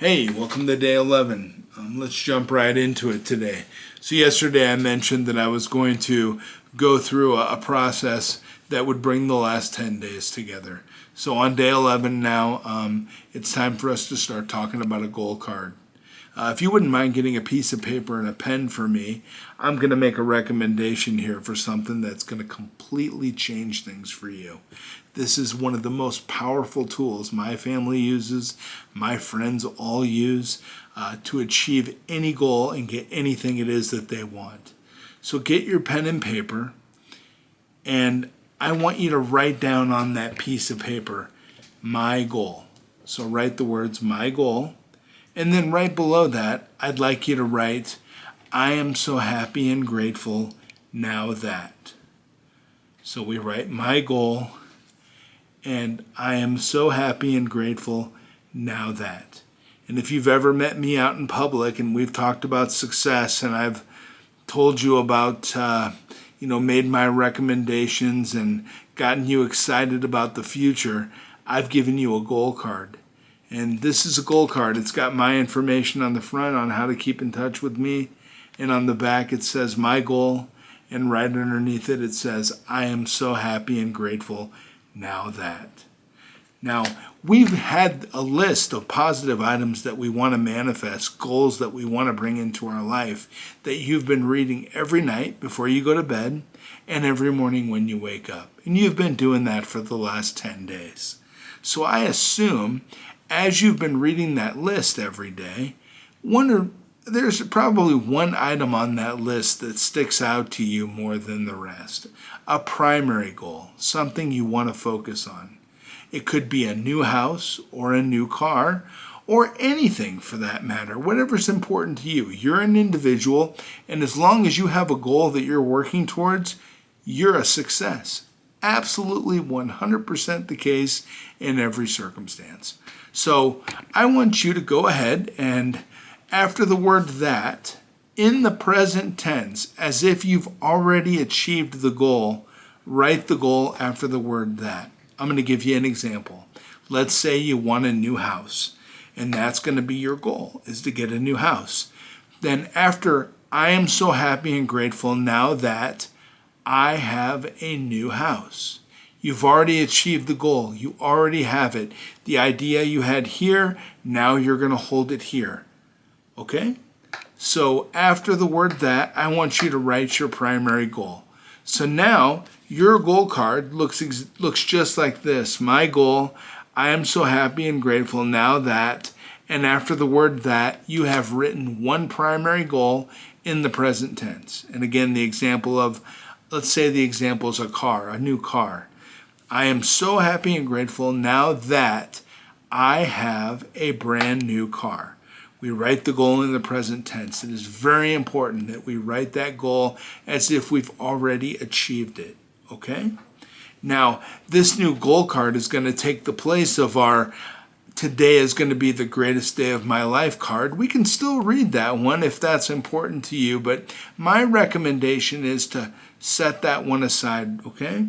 Hey, welcome to day 11. Let's jump right into it today. So yesterday I mentioned that I was going to go through a process that would bring the last 10 days together. So on day 11 now, it's time for us to start talking about a goal card. If you wouldn't mind getting a piece of paper and a pen for me, I'm going to make a recommendation here for something that's going to completely change things for you. This is one of the most powerful tools my family uses, my friends all use to achieve any goal and get anything it is that they want. So get your pen and paper, and I want you to write down on that piece of paper, my goal. So write the words, my goal. And then right below that, I'd like you to write, I am so happy and grateful now that. So we write my goal, and I am so happy and grateful now that. And if you've ever met me out in public and we've talked about success and I've told you about, made my recommendations and gotten you excited about the future, I've given you a goal card. And this is a goal card. It's got my information on the front on how to keep in touch with me. And on the back it says my goal. And right underneath it, it says, I am so happy and grateful now that. Now, we've had a list of positive items that we want to manifest, goals that we want to bring into our life, that you've been reading every night before you go to bed and every morning when you wake up. And you've been doing that for the last 10 days. So I assume as you've been reading that list every day, there's probably one item on that list that sticks out to you more than the rest. A primary goal, something you want to focus on. It could be a new house or a new car or anything for that matter, whatever's important to you. You're an individual, and as long as you have a goal that you're working towards, you're a success. Absolutely 100% the case in every circumstance. So I want you to go ahead and after the word that, in the present tense, as if you've already achieved the goal, write the goal after the word that. I'm going to give you an example. Let's say you want a new house, and that's going to be your goal, is to get a new house. Then after, I am so happy and grateful now that I have a new house. You've already achieved the goal. You already have it. The idea you had here, now you're going to hold it here. Okay? So after the word that, I want you to write your primary goal. So now your goal card looks just like this. My goal, I am so happy and grateful now that, and after the word that, you have written one primary goal in the present tense. And again, the example of, let's say the example is a car, a new car. I am so happy and grateful now that I have a brand new car. We write the goal in the present tense. It is very important that we write that goal as if we've already achieved it, okay? Now, this new goal card is going to take the place of our today is going to be the greatest day of my life card. We can still read that one if that's important to you, but my recommendation is to set that one aside, okay?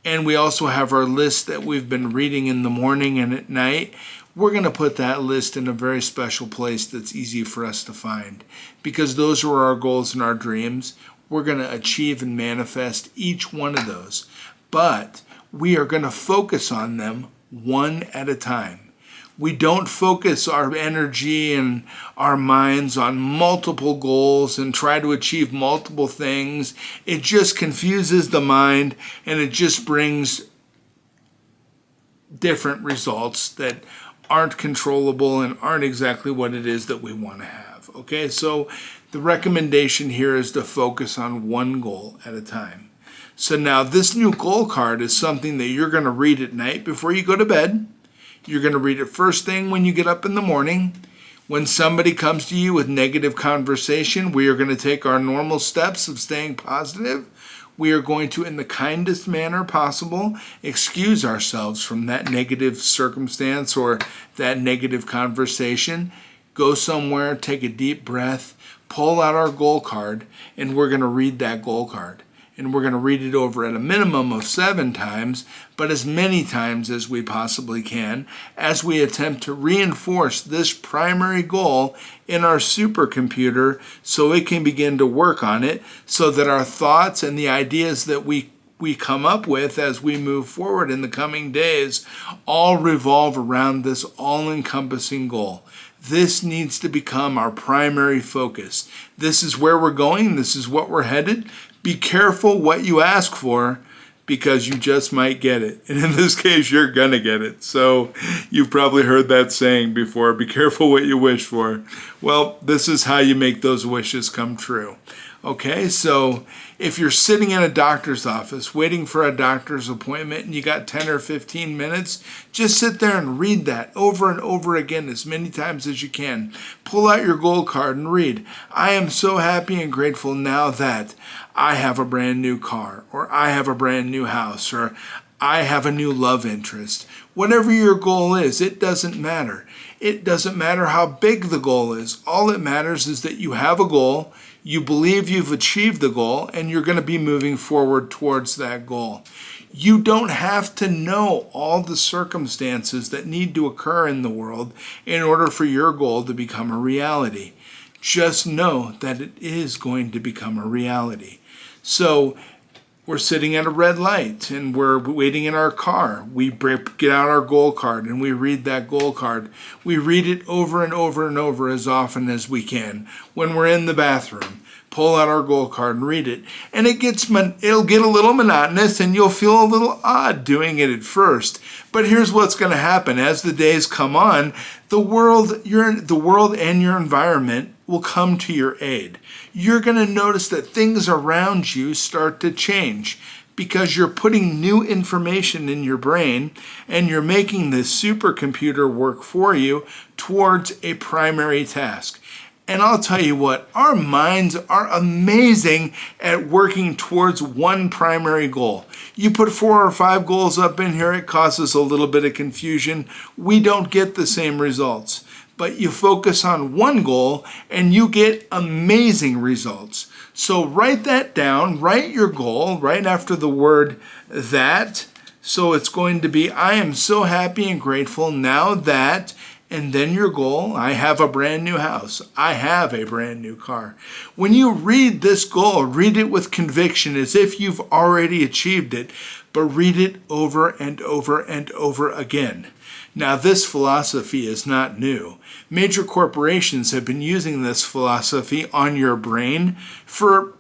And we also have our list that we've been reading in the morning and at night. We're going to put that list in a very special place that's easy for us to find because those are our goals and our dreams. We're going to achieve and manifest each one of those, but we are going to focus on them one at a time. We don't focus our energy and our minds on multiple goals and try to achieve multiple things. It just confuses the mind and it just brings different results that aren't controllable and aren't exactly what it is that we want to have. Okay, so the recommendation here is to focus on one goal at a time. So now this new goal card is something that you're going to read at night before you go to bed. You're going to read it first thing when you get up in the morning. When somebody comes to you with negative conversation, we are going to take our normal steps of staying positive. We are going to, in the kindest manner possible, excuse ourselves from that negative circumstance or that negative conversation. Go somewhere, take a deep breath, pull out our goal card, and we're going to read that goal card. And we're going to read it over at a minimum of 7 times, but as many times as we possibly can, as we attempt to reinforce this primary goal in our supercomputer so it can begin to work on it, so that our thoughts and the ideas that we come up with as we move forward in the coming days all revolve around this all-encompassing goal. This needs to become our primary focus. This is where we're going. This is what we're headed. Be careful what you ask for, because you just might get it. And in this case, you're going to get it. So you've probably heard that saying before, be careful what you wish for. Well, this is how you make those wishes come true. Okay, so if you're sitting in a doctor's office waiting for a doctor's appointment and you got 10 or 15 minutes, just sit there and read that over and over again as many times as you can. Pull out your goal card and read, I am so happy and grateful now that I have a brand new car, or I have a brand new house, or I have a new love interest. Whatever your goal is, it doesn't matter. It doesn't matter how big the goal is. All that matters is that you have a goal, you believe you've achieved the goal, and you're going to be moving forward towards that goal. You don't have to know all the circumstances that need to occur in the world in order for your goal to become a reality. Just know that it is going to become a reality. So we're sitting at a red light and we're waiting in our car. We get out our goal card and we read that goal card. We read it over and over and over as often as we can. When we're in the bathroom, pull out our goal card and read it. And it'll get a little monotonous and you'll feel a little odd doing it at first. But here's what's going to happen. As the days come on, the world and your environment will come to your aid. You're going to notice that things around you start to change because you're putting new information in your brain and you're making this supercomputer work for you towards a primary task. And I'll tell you what, our minds are amazing at working towards one primary goal. You put 4 or 5 goals up in here, it causes a little bit of confusion. We don't get the same results. But you focus on one goal and you get amazing results. So write that down, write your goal right after the word that. So it's going to be, I am so happy and grateful now that, and then your goal, I have a brand new house. I have a brand new car. When you read this goal, read it with conviction as if you've already achieved it, but read it over and over and over again. Now, this philosophy is not new. Major corporations have been using this philosophy on your brain for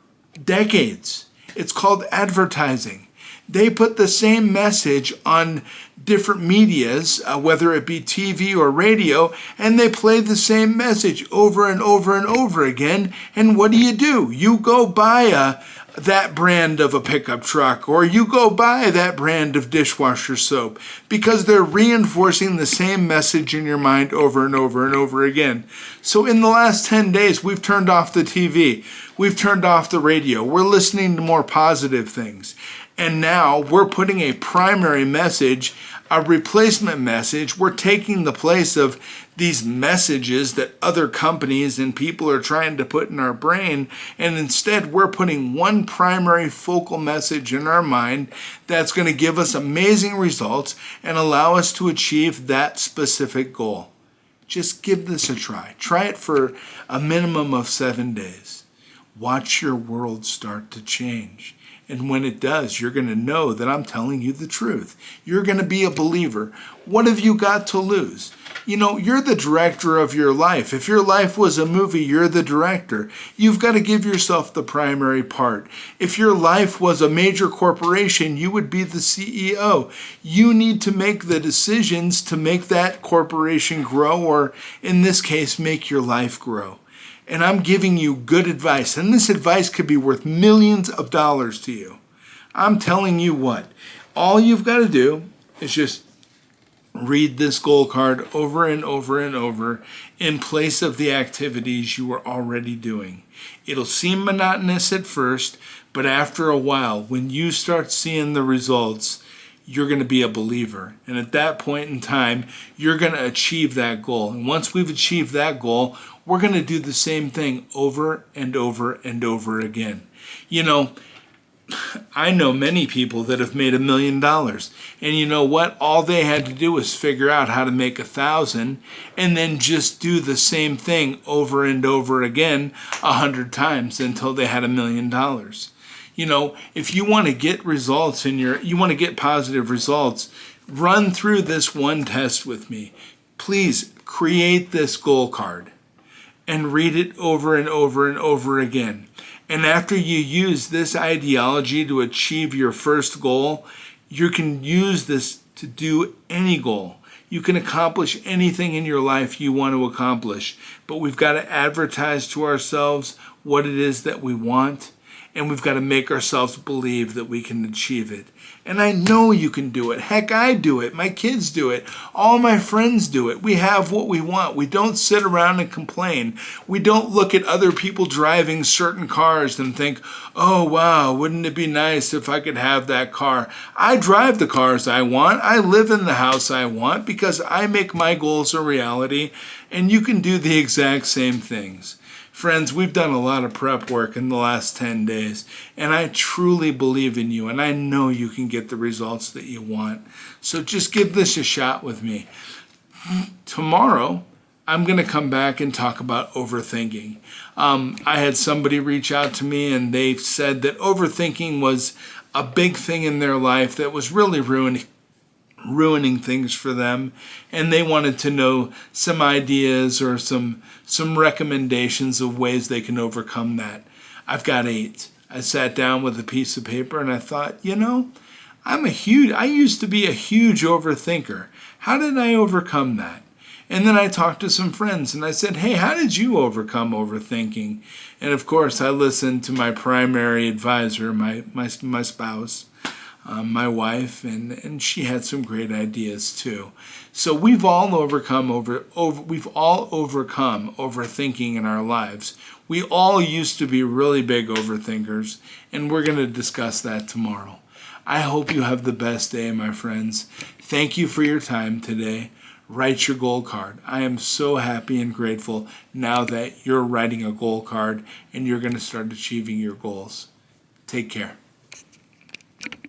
decades. It's called advertising. They put the same message on different medias, whether it be TV or radio, and they play the same message over and over and over again. And what do? You go buy that brand of a pickup truck, or you go buy that brand of dishwasher soap, because they're reinforcing the same message in your mind over and over and over again. So in the last 10 days, we've turned off the TV. We've turned off the radio. We're listening to more positive things. And now we're putting a primary message, a replacement message. We're taking the place of these messages that other companies and people are trying to put in our brain. And instead, we're putting one primary focal message in our mind that's going to give us amazing results and allow us to achieve that specific goal. Just give this a try. Try it for a minimum of 7 days. Watch your world start to change. And when it does, you're going to know that I'm telling you the truth. You're going to be a believer. What have you got to lose? You know, you're the director of your life. If your life was a movie, you're the director. You've got to give yourself the primary part. If your life was a major corporation, you would be the CEO. You need to make the decisions to make that corporation grow, or in this case, make your life grow. And I'm giving you good advice, and this advice could be worth millions of dollars to you. I'm telling you what, all you've got to do is just read this goal card over and over and over in place of the activities you are already doing. It'll seem monotonous at first, but after a while, when you start seeing the results, you're going to be a believer. And at that point in time, you're going to achieve that goal. And once we've achieved that goal, we're going to do the same thing over and over and over again. You know, I know many people that have made $1 million. And you know what? All they had to do was figure out how to make 1,000 and then just do the same thing over and over again 100 times until they had $1 million. You know, if you want to get results you want to get positive results, run through this one test with me. Please create this goal card and read it over and over and over again. And after you use this ideology to achieve your first goal, you can use this to do any goal. You can accomplish anything in your life you want to accomplish, but we've got to advertise to ourselves what it is that we want, and we've got to make ourselves believe that we can achieve it. And I know you can do it. Heck, I do it. My kids do it. All my friends do it. We have what we want. We don't sit around and complain. We don't look at other people driving certain cars and think, oh, wow, wouldn't it be nice if I could have that car? I drive the cars I want. I live in the house I want because I make my goals a reality, and you can do the exact same things. Friends, we've done a lot of prep work in the last 10 days, and I truly believe in you, and I know you can get the results that you want. So just give this a shot with me. Tomorrow, I'm going to come back and talk about overthinking. I had somebody reach out to me, and they said that overthinking was a big thing in their life that was really ruining things for them, and they wanted to know some ideas or some recommendations of ways they can overcome that. I've got 8. I sat down with a piece of paper and I thought, I used to be a huge overthinker. How did I overcome that? And then I talked to some friends and I said, hey, how did you overcome overthinking? And of course, I listened to my primary advisor, my spouse, my wife, and she had some great ideas too. So we've all overcome overthinking in our lives. We all used to be really big overthinkers, and we're going to discuss that tomorrow. I hope you have the best day, my friends. Thank you for your time today. Write your goal card. I am so happy and grateful now that you're writing a goal card and you're going to start achieving your goals. Take care.